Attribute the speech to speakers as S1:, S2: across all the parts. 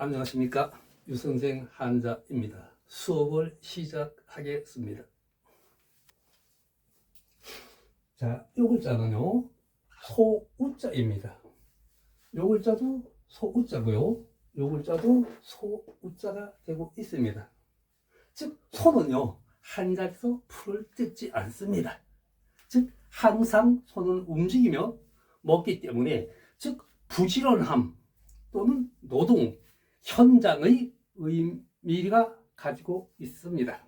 S1: 안녕하십니까. 유선생 한자입니다. 수업을 시작하겠습니다. 자, 요 글자는요, 소우자입니다. 요 글자도 소우자고요. 요 글자도 소우자가 되고 있습니다. 즉, 소는요, 한 자리에서 풀을 뜯지 않습니다. 즉, 항상 손은 움직이며 먹기 때문에, 즉, 부지런함 또는 노동, 현장의 의미가 가지고 있습니다.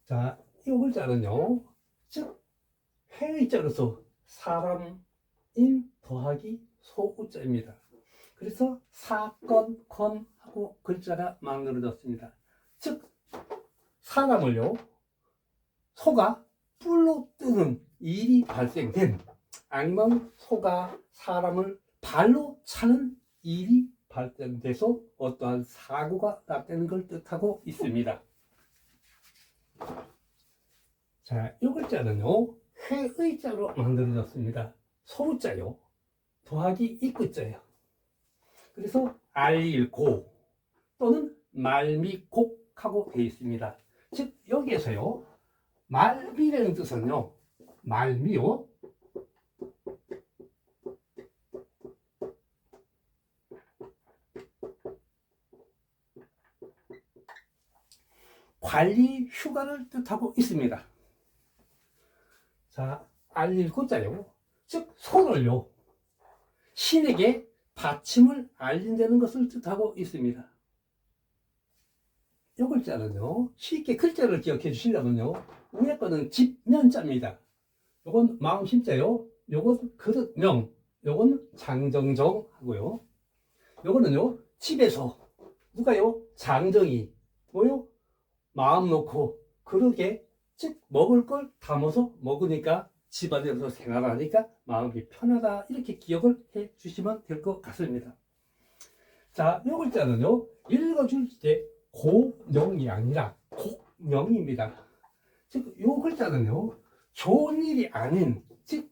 S1: 자, 이 글자는요, 즉, 회의자로서 사람인 더하기 소우자입니다. 그래서 사건, 건하고 글자가 만들어졌습니다. 즉, 사람을요, 소가 뿔로 뜨는 일이 발생된, 아니면 소가 사람을 발로 차는 일이 발생돼서 어떠한 사고가 났다는 걸 뜻하고 있습니다. 자, 이 글자는요, 회의자로 만들어졌습니다. 소자요, 더하기 이구자예요. 그래서 알고 또는 말미곡하고 되어 있습니다. 즉, 여기에서요, 말미라는 뜻은요, 말미요, 관리 휴가를 뜻하고 있습니다. 자, 알릴 구자요, 즉 소를요, 신에게 받침을 알린다는 것을 뜻하고 있습니다. 이 글자는요, 쉽게 글자를 기억해 주시려면요, 위에 거는 집면자입니다. 요건 마음심자요, 요건 그릇명, 요건 장정정 하고요. 요거는요, 집에서 누가요, 장정이 뭐요, 마음 놓고 그러게, 즉 먹을 걸 담아서 먹으니까 집안에서 생활하니까 마음이 편하다, 이렇게 기억을 해 주시면 될 것 같습니다. 자, 이 글자는요, 읽어줄 때 고명이 아니라 곡명입니다. 즉, 이 글자는요, 좋은 일이 아닌, 즉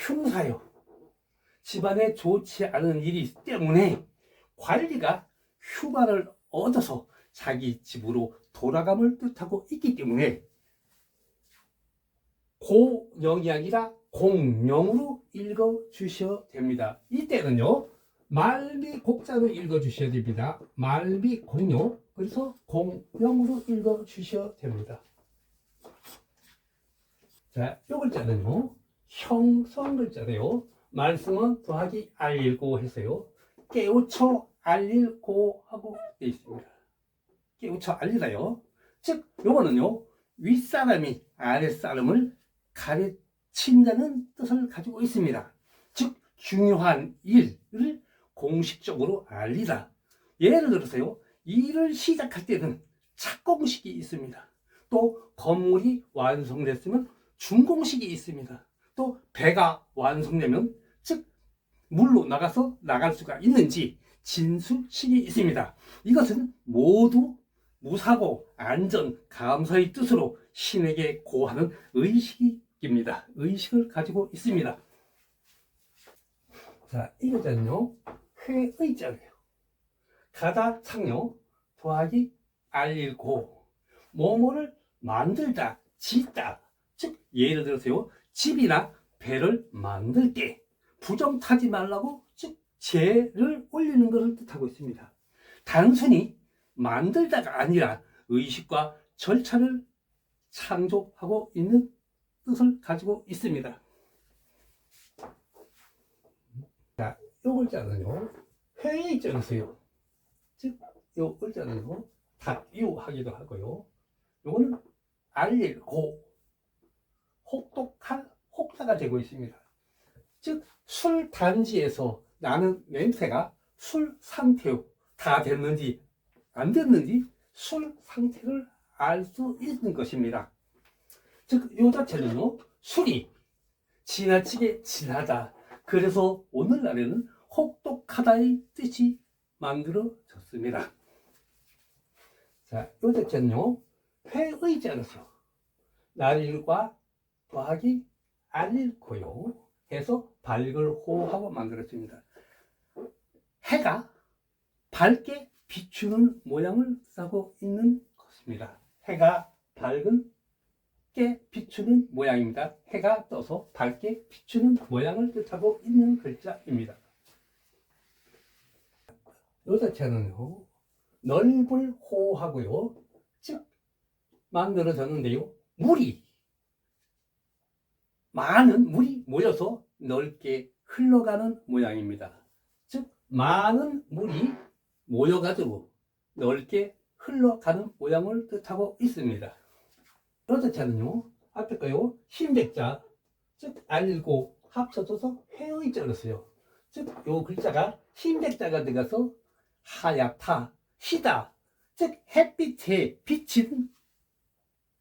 S1: 흉사요, 집안에 좋지 않은 일이 때문에 관리가 휴가를 얻어서 자기 집으로 돌아감을 뜻하고 있기 때문에 고명이 아니라 공명으로 읽어주셔야 됩니다. 이때는요, 말미곡자로 읽어주셔야 됩니다. 말미공요, 그래서 공명으로 읽어주셔야 됩니다. 자, 이 글자는요, 형성 글자래요. 말씀은 더하기 알고 해서요, 깨우쳐 알릴고 하고 되어 있습니다. 깨우쳐 알리라요. 즉, 요거는요, 윗사람이 아랫사람을 가르친다는 뜻을 가지고 있습니다. 즉, 중요한 일을 공식적으로 알리다. 예를 들어서요, 일을 시작할 때는 착공식이 있습니다. 또 건물이 완성됐으면 준공식이 있습니다. 또 배가 완성되면, 즉 물로 나가서 나갈 수가 있는지 진수식이 있습니다. 이것은 모두 무사고 안전 감사의 뜻으로 신에게 고하는 의식입니다. 의식을 가지고 있습니다. 자, 이 글자는요, 회의자예요. 가다 창요, 더하기 알고, 뭐뭐를 만들다, 짓다. 즉, 예를 들어서요, 집이나 배를 만들 때 부정 타지 말라고, 즉 재를 올리는 것을 뜻하고 있습니다. 단순히 만들다가 아니라 의식과 절차를 창조하고 있는 뜻을 가지고 있습니다. 자, 이 글자는요, 회의자로서요, 즉 이 글자는요, 답유하기도 하고요, 요거는 알리고 혹독한 혹자가 되고 있습니다. 즉, 술 단지에서 나는 냄새가 술 상태요, 다 됐는지 안 됐는지 술 상태를 알 수 있는 것입니다. 즉, 이 자체는요, 술이 지나치게 진하다, 그래서 오늘날에는 혹독하다의 뜻이 만들어졌습니다. 자, 요 자체는요, 회의 자로서 날일과 더하기 알일고요 해서 밝을 호하고 만들었습니다. 해가 밝게 비추는 모양을 쓰고 있는 것입니다. 해가 밝게 비추는 모양입니다. 해가 떠서 밝게 비추는 모양을 뜻하고 있는 글자입니다. 요 자체는요, 넓을 호하고요, 즉 만들어졌는데요, 많은 물이 모여서 넓게 흘러가는 모양입니다. 즉 많은 물이 모여가지고 넓게 흘러가는 모양을 뜻하고 있습니다. 요 자체는요, 앞에 거요, 흰백자, 즉 알고 합쳐져서 회의자로 써요. 즉 요 글자가 흰백자가 들어가서 하얗다, 희다, 즉 햇빛에 비친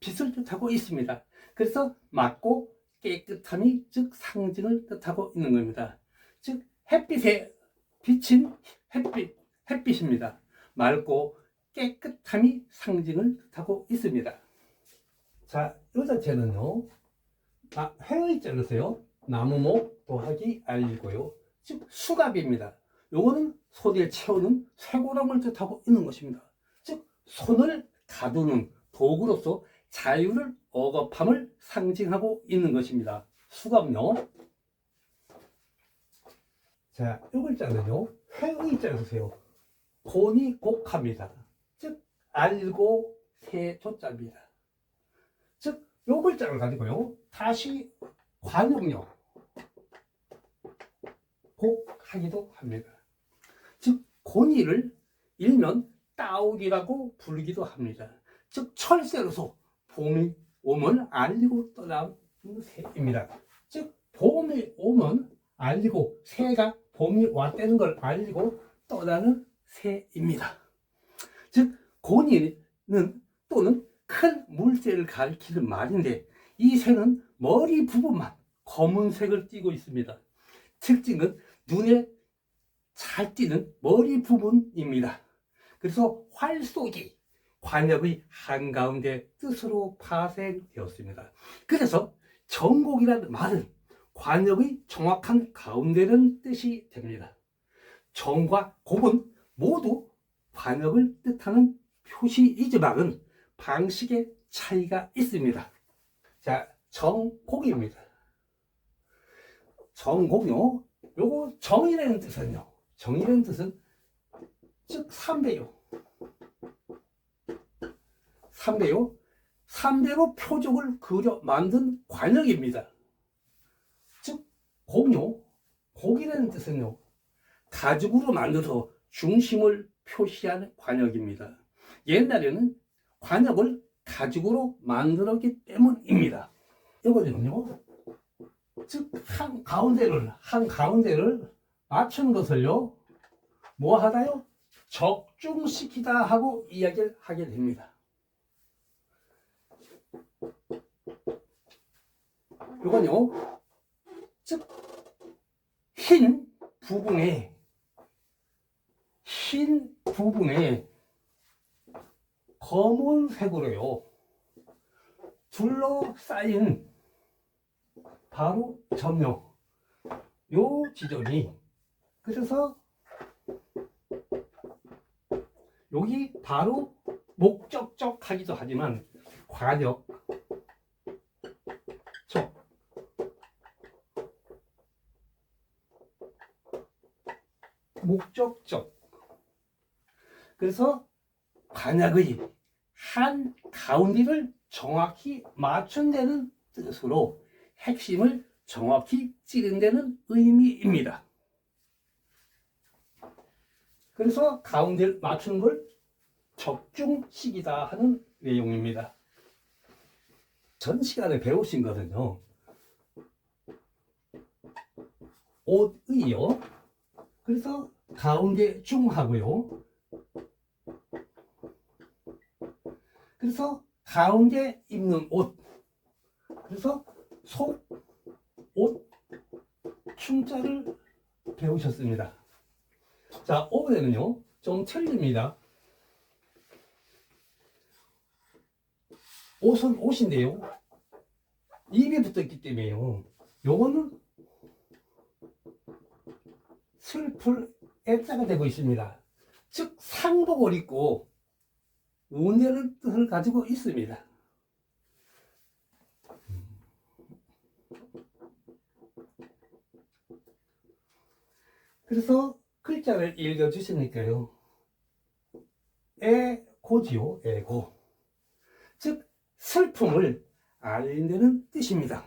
S1: 빛을 뜻하고 있습니다. 그래서 맑고 깨끗함이 즉 상징을 뜻하고 있는 겁니다. 즉 햇빛에 비친 햇빛입니다. 맑고 깨끗함이 상징을 뜻하고 있습니다. 자, 이 자체는요, 회의자로 써요. 나무목 더하기 알리고요, 즉 수갑입니다. 요거는 손에 채우는 쇠고랑을 뜻하고 있는 것입니다. 즉 손을 가두는 도구로서 자유를 억압함을 상징하고 있는 것입니다. 수갑요. 자, 이 글자는요, 회의자로 쓰세요. 곤이 곡합니다. 즉 알고 세조자입니다. 즉 이 글자를 가지고요, 다시 관용력 곡하기도 합니다. 즉 곤이를 일면 따오기라고 부르기도 합니다. 즉 철새로서 봄이 오면 알리고 떠나는 새입니다. 즉 봄이 오면 알리고, 새가 봄이 왔다는 걸 알리고 떠나는 새입니다. 즉 곤이는 또는 큰 물새를 가리키는 말인데, 이 새는 머리 부분만 검은색을 띠고 있습니다. 특징은 눈에 잘 띄는 머리 부분입니다. 그래서 활쏘기, 관역의 한가운데 뜻으로 파생되었습니다. 그래서 정곡이라는 말은 관역의 정확한 가운데라는 뜻이 됩니다. 정과 곡은 모두 관역을 뜻하는 표시이지만 방식의 차이가 있습니다. 자, 정곡입니다. 정곡요, 요거 정이라는 뜻은요, 정이라는 뜻은 즉 삼배요. 삼배로 표적을 그려 만든 관역입니다. 즉 곡요, 곡이라는 뜻은요, 가죽으로 만들어서 중심을 표시하는 관역입니다. 옛날에는 관역을 가죽으로 만들었기 때문입니다. 이거는요, 즉 한 가운데를 맞추는 것을요, 뭐 하다요? 적중시키다 하고 이야기를 하게 됩니다. 이건요, 즉 흰 부분에 검은색으로요 둘러싸인 바로 점요, 요 지점이, 그래서 여기 바로 목적적 하기도 하지만 관역적, 목적적, 그래서 관역의 한 가운데를 정확히 맞춘다는 뜻으로 핵심을 정확히 찌른다는 의미입니다. 그래서 가운데를 맞추는 걸 적중식이다 하는 내용입니다. 전 시간에 배우신 것은요, 옷의요, 그래서 가운데 중하고요, 그래서 가운데 입는 옷, 그래서 속, 옷, 충자를 배우셨습니다. 자, 이번에는요 좀 틀립니다. 옷인데요. 입이 붙었기 때문에요. 요거는 슬플 애자가 되고 있습니다. 즉 상복을 입고 운해를 뜻을 가지고 있습니다. 그래서 글자를 읽어주시니까요. 애고지요. 애고. 즉 슬픔을 알린다는 뜻입니다.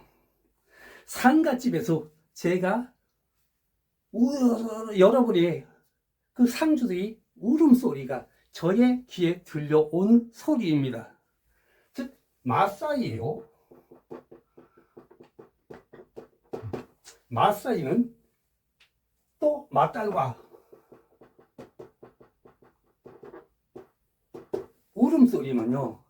S1: 상갓집에서 제가 여러분의 그 상주들이 울음소리가 저의 귀에 들려오는 소리입니다. 즉 마사이예요. 마사이는 또 맞딸과 울음소리는요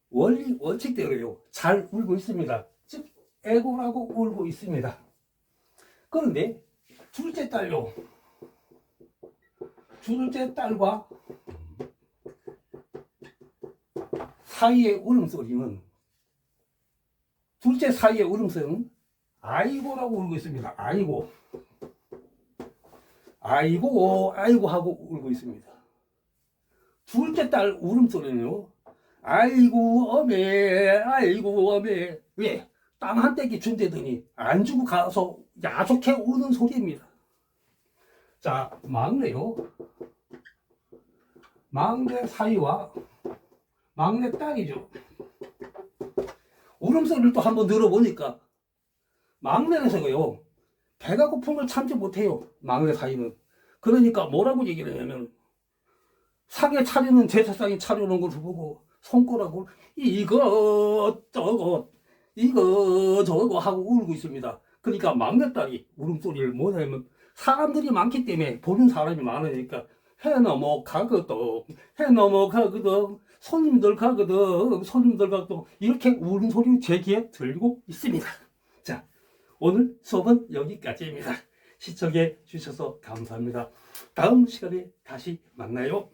S1: 원칙대로요 잘 울고 있습니다. 즉 애고라고 울고 있습니다. 그런데 둘째 딸요, 둘째 딸과 사이의 울음소리는, 둘째 사이의 울음소리는 아이고라고 울고 있습니다. 아이고, 아이고, 아이고 하고 울고 있습니다. 둘째 딸 울음소리는요, 아이고 어메, 아이고 어메. 왜? 땅 한 떼기 준대더니 안 주고 가서 야속해 우는 소리입니다. 자, 막내요. 막내 사이와 막내 딸이죠. 울음소리를 또 한번 들어보니까 막내에서요 배가 고픈 걸 참지 못해요. 막내 사이는. 그러니까 뭐라고 얘기를 하냐면 상에 차리는 제사상에 차려놓은 걸 보고 손가락을 이거 저거 하고 울고 있습니다. 그러니까 막내딸이 울음소리를 뭐냐면 사람들이 많기 때문에 보는 사람이 많으니까 해 넘어가거든, 해 넘어가거든, 손님들 가거든, 손님들 가거든, 이렇게 우는 소리 제 귀에 들리고 있습니다. 자, 오늘 수업은 여기까지입니다. 시청해 주셔서 감사합니다. 다음 시간에 다시 만나요.